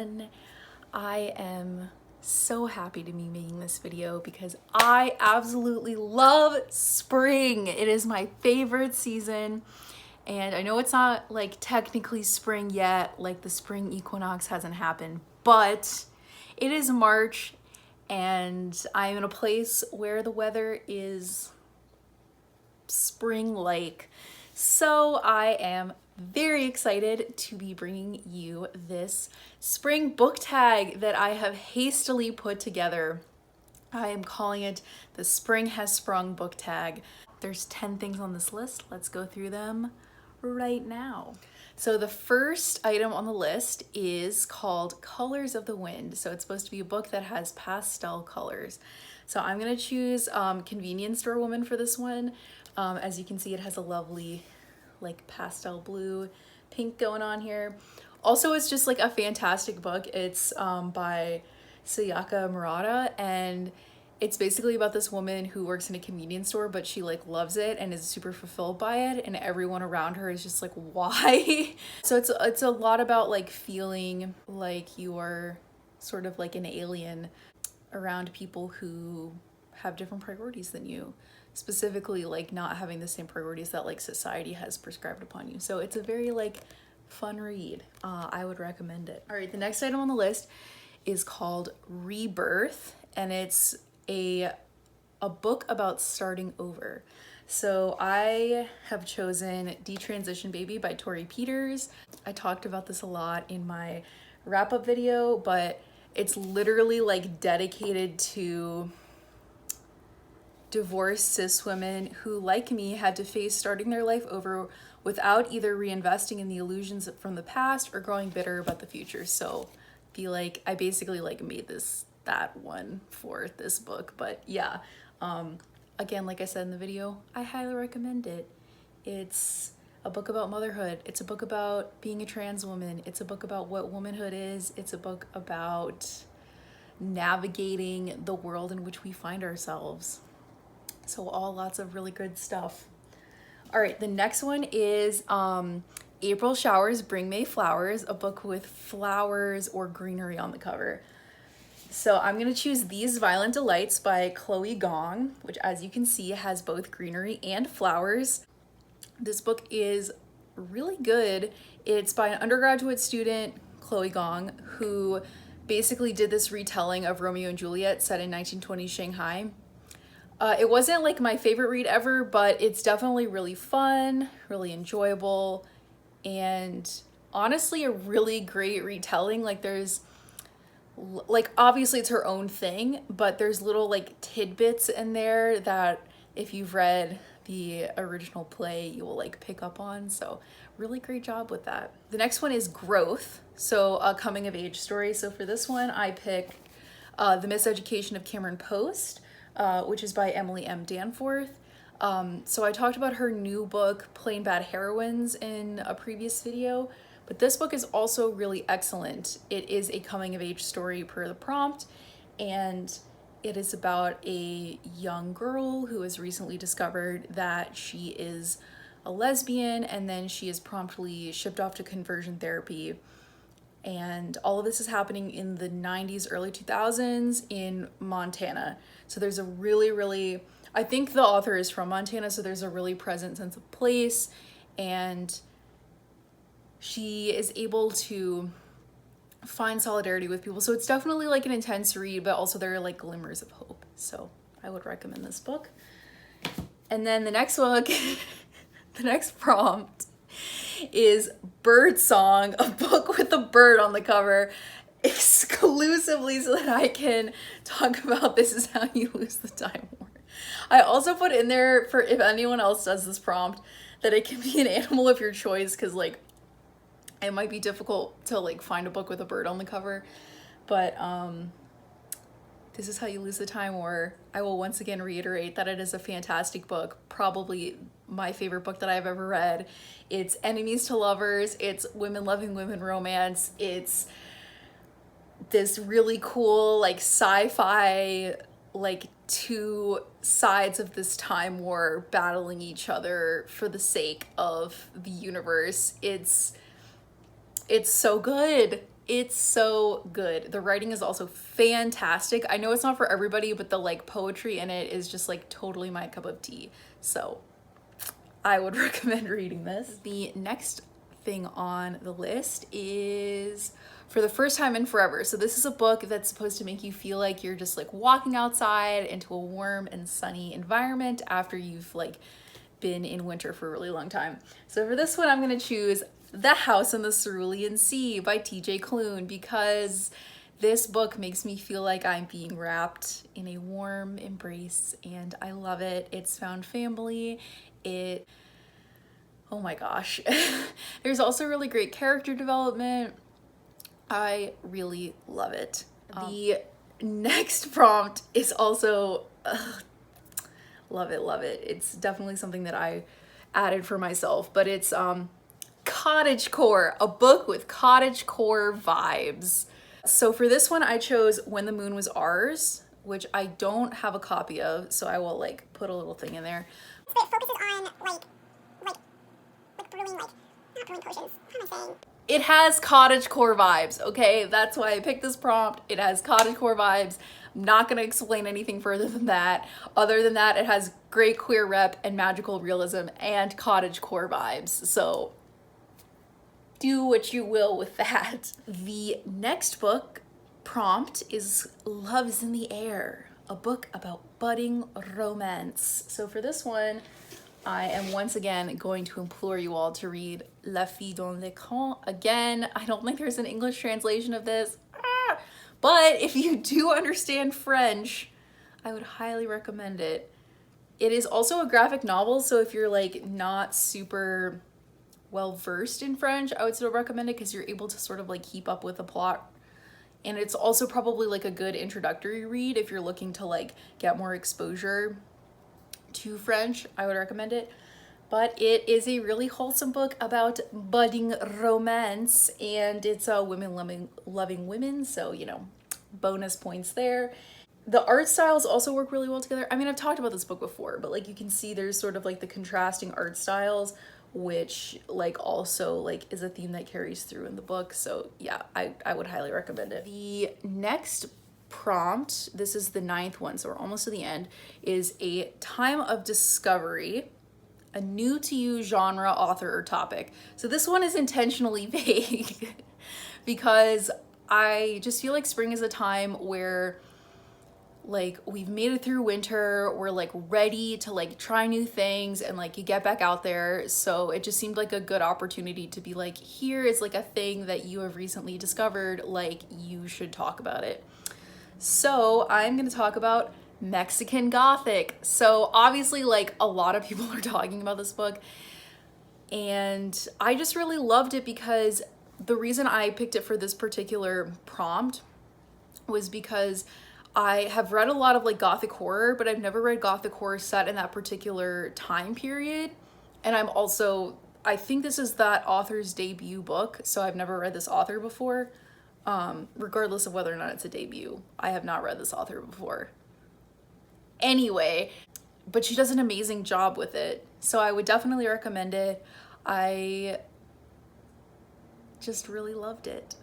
everyone. I am so happy to be making this video because I absolutely love spring. It is my favorite season, and I know it's not like technically spring yet, like the spring equinox hasn't happened, but it is March and I'm in a place where the weather is spring-like. So I am very excited to be bringing you this spring book tag that I have hastily put together. I am calling it the Spring Has Sprung book tag. There's 10 things on this list. Let's go through them right now. So the first item on the list is called Colors of the Wind. So it's supposed to be a book that has pastel colors. So I'm gonna choose Convenience Store Woman for this one. As you can see, it has a lovely like pastel blue pink going on here. Also, it's just like a fantastic book. It's by Sayaka Murata, and it's basically about this woman who works in a convenience store, but she like loves it and is super fulfilled by it, and everyone around her is just like, why? So it's a lot about like feeling like you are sort of like an alien around people who have different priorities than you, specifically like not having the same priorities that like society has prescribed upon you. So it's a very like fun read. I would recommend it. All right, the next item on the list is called Rebirth, and it's a book about starting over. So I have chosen Detransition Baby by Tori Peters. I talked about this a lot in my wrap-up video, but it's literally like dedicated to divorced cis women who, like me, had to face starting their life over without either reinvesting in the illusions from the past or growing bitter about the future. So I basically like made that one for this book. But yeah, again, like I said in the video, I highly recommend it. It's a book about motherhood. It's a book about being a trans woman. It's a book about what womanhood is. It's a book about navigating the world in which we find ourselves. So lots of really good stuff. All right, the next one is April Showers Bring May Flowers, a book with flowers or greenery on the cover. So I'm gonna choose These Violent Delights by Chloe Gong, which, as you can see, has both greenery and flowers. This book is really good. It's by an undergraduate student, Chloe Gong, who basically did this retelling of Romeo and Juliet set in 1920s Shanghai. It wasn't like my favorite read ever, but it's definitely really fun, really enjoyable, and honestly a really great retelling. Like there's like, obviously it's her own thing, but there's little like tidbits in there that if you've read the original play, you will like pick up on. So really great job with that. The next one is Growth, so a coming of age story. So for this one, I picked The Miseducation of Cameron Post, which is by Emily M. Danforth. So I talked about her new book, Plain Bad Heroines, in a previous video, but this book is also really excellent. It is a coming of age story per the prompt, and it is about a young girl who has recently discovered that she is a lesbian, and then she is promptly shipped off to conversion therapy. And all of this is happening in the 90s, early 2000s in Montana. So there's a really, I think the author is from Montana, so there's a really present sense of place, and she is able to find solidarity with people. So it's definitely like an intense read, but also there are like glimmers of hope. So I would recommend this book. And then the next book, the next prompt is Bird Song, a book with a bird on the cover, exclusively so that I can talk about This Is How You Lose the Time War. I also put in there, for if anyone else does this prompt, that it can be an animal of your choice, because like it might be difficult to like find a book with a bird on the cover. But This Is How You Lose the Time War, I will once again reiterate that it is a fantastic book, probably my favorite book that I've ever read. It's enemies to lovers, it's women loving women romance, it's this really cool like sci-fi, like two sides of this time war battling each other for the sake of the universe. It's so good. It's so good. The writing is also fantastic. I know it's not for everybody, but the like poetry in it is just like totally my cup of tea. So I would recommend reading this. The next thing on the list is For the First Time in Forever. So this is a book that's supposed to make you feel like you're just like walking outside into a warm and sunny environment after you've like been in winter for a really long time. So for this one, I'm gonna choose The House in the Cerulean Sea by TJ Klune, because this book makes me feel like I'm being wrapped in a warm embrace, and I love it. It's found family. Oh my gosh. There's also really great character development. I really love it. The next prompt is also, love it, love it. It's definitely something that I added for myself, but it's Cottagecore, a book with Cottagecore vibes. So for this one, I chose When the Moon Was Ours, which I don't have a copy of, so I will like put a little thing in there. It focuses on like brewing, like not brewing potions. What am I saying? It has cottagecore vibes, okay? That's why I picked this prompt. It has cottagecore vibes. I'm not gonna explain anything further than that. Other than that, it has great queer rep and magical realism and cottagecore vibes. So do what you will with that. The next book prompt is Love's in the Air, a book about budding romance. So for this one, I am once again going to implore you all to read La Fille dans l'écran. Again, I don't think there's an English translation of this, but if you do understand French, I would highly recommend it. It is also a graphic novel, so if you're like not super well versed in French, I would still recommend it because you're able to sort of like keep up with the plot. And it's also probably like a good introductory read if you're looking to like get more exposure to French. I would recommend it. But it is a really wholesome book about budding romance, and it's women loving women, so you know, bonus points there. The art styles also work really well together. I mean, I've talked about this book before, but like you can see there's sort of like the contrasting art styles, which like also like is a theme that carries through in the book. So yeah, I would highly recommend it. The next prompt, this is the 9th one, so we're almost to the end, is A Time of Discovery, a new to you genre, author, or topic. So this one is intentionally vague because I just feel like spring is a time where like we've made it through winter, we're like ready to like try new things and like you get back out there. So it just seemed like a good opportunity to be like, here is like a thing that you have recently discovered, like you should talk about it. So I'm gonna talk about Mexican Gothic. So obviously like a lot of people are talking about this book, and I just really loved it because the reason I picked it for this particular prompt was because I have read a lot of like Gothic horror, but I've never read Gothic horror set in that particular time period. And I think this is that author's debut book, so I've never read this author before. Regardless of whether or not it's a debut, I have not read this author before. Anyway, but she does an amazing job with it, so I would definitely recommend it. I just really loved it.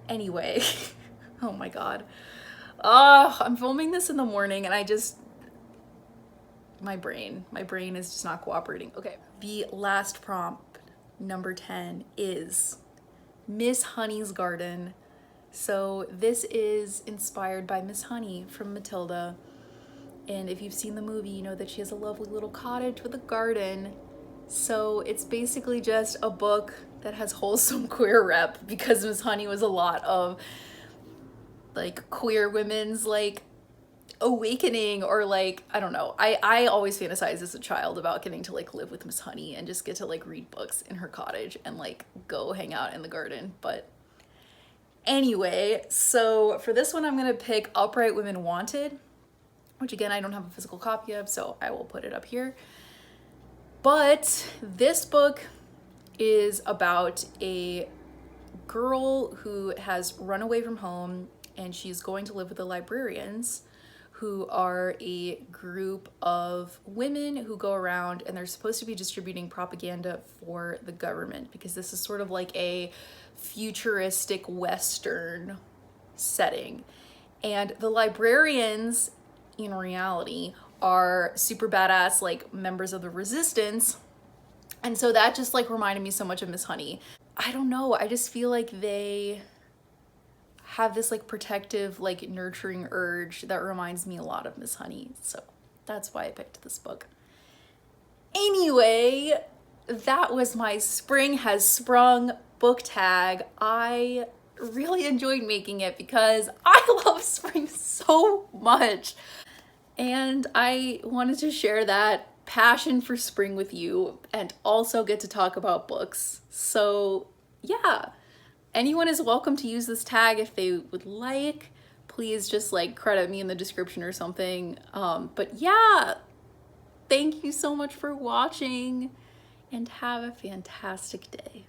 Anyway, oh my god. I'm filming this in the morning and my brain is just not cooperating. Okay, the last prompt, number 10, is Miss Honey's Garden. So this is inspired by Miss Honey from Matilda. And if you've seen the movie, you know that she has a lovely little cottage with a garden. So it's basically just a book that has wholesome queer rep, because Miss Honey was a lot of like queer women's like awakening, or like, I don't know. I always fantasized as a child about getting to like live with Miss Honey and just get to like read books in her cottage and like go hang out in the garden. But anyway, so for this one, I'm gonna pick Upright Women Wanted, which again, I don't have a physical copy of, so I will put it up here. But this book is about a girl who has run away from home, and she's going to live with the librarians, who are a group of women who go around and they're supposed to be distributing propaganda for the government, because this is sort of like a futuristic Western setting. And the librarians, in reality, are super badass, like members of the resistance. And so that just like reminded me so much of Miss Honey. I don't know, I just feel like they have this like protective, like nurturing urge that reminds me a lot of Miss Honey. So that's why I picked this book. Anyway, that was my Spring Has Sprung book tag. I really enjoyed making it because I love spring so much. And I wanted to share that passion for spring with you and also get to talk about books. So yeah, anyone is welcome to use this tag if they would like. Please just like credit me in the description or something. But yeah, thank you so much for watching and have a fantastic day.